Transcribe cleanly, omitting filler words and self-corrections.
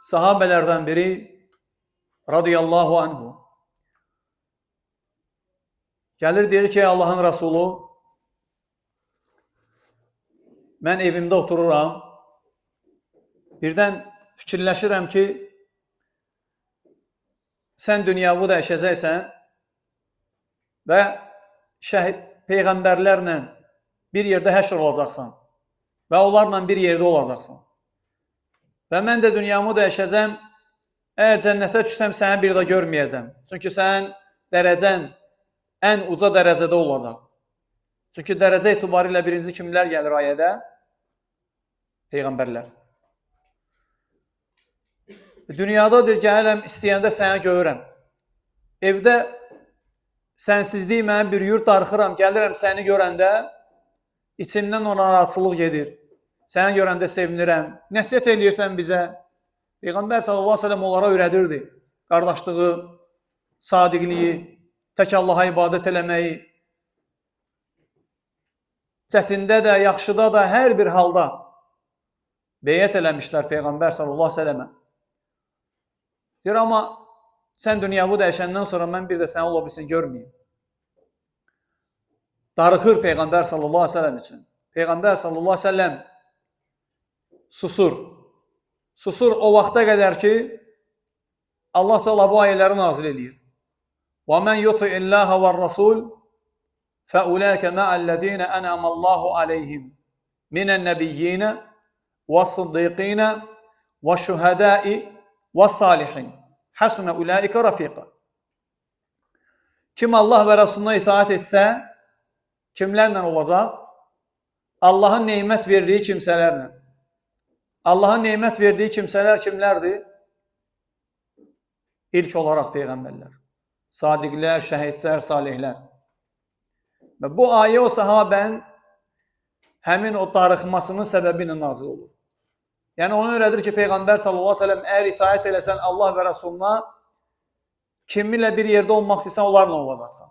sahabelerden biri radıyallahu anhu gelir deyir ki, Allah'ın Resulü, mən evimdə otururam, birdən fikirləşirəm ki, sən dünyavı dəyişəcəksən və peyğəmbərlərlə bir yerdə həşr olacaqsan və onlarla bir yerdə olacaqsan. Və mən də dünyamı dəyişəcəm, əgər cənnətə düşsəm səni bir də görməyəcəm. Çünki sənin dərəcən ən uca dərəcədə olacaq. Çünki dərəcə etibarilə birinci kimlər gəlir ayədə? Peyğəmbərlər. Dünyadadır, gəlirəm, istəyəndə səni görürəm. Evdə sənsizlik mənə bir yurt darıxıram, gəlirəm səni görəndə içimdən ona narahatçılıq gedir. Səni görəndə sevinirəm. Nəsihət eləyirsən bizə. Peyğəmbər sallallahu aleyhi ve sellem onlara öyrədirdi. Qardaşlığı, sadiqliyi, tək Allaha ibadət eləməyi. Çətində də, yaxşıda da, hər bir halda beyət eləmişlər Peyğəmbər sallallahu aleyhi ve sellemə. Deyir, amma sən dünyavı dəyişəndən sonra mən bir də səni ola bilsin görməyim. Darıxır Peyğəmbər sallallahu aleyhi ve sellem üçün. Peyğəmbər sallallahu aleyhi ve sellem susur. Susur o vaxta qədər ki, Allah Teala bu ayələri nazil edir. وَمَنْ يُطِعِ اللّٰهَ وَالرَّسُولِ فَأُولَٰئِكَ مَعَ الَّذ۪ينَ أَنْعَمَ اللّٰهُ عَلَيْهِمْ مِنَ النَّبِيِّينَ وَالصِّدِّيقِينَ وَالشُّهَدَاءِ وَالصَّالِحِينَ حَسُنَ أُولَٰئِكَ رَفِيقًا. Kim Allah və Rasuluna itaat etsə, kimlərlə olacaq? Allahın neymət verdiyi kimsələrlə. Allahın neymət verdiyi kimsələr kimlərdir? İlk olaraq Peyğəmbərlər, sadiqlər, şəhidlər, salihlər. Və bu ayə o sahabənin həmin o darıxmasının səbəbi ilə nazil olur. Yəni onu öyrədir ki, Peyğəmbər sallallahu aleyhi ve sellem əgər itaət eləsən Allah və Rasuluna, kiminlə bir yerdə olmaq istəyirsən, onlarla olacaqsan.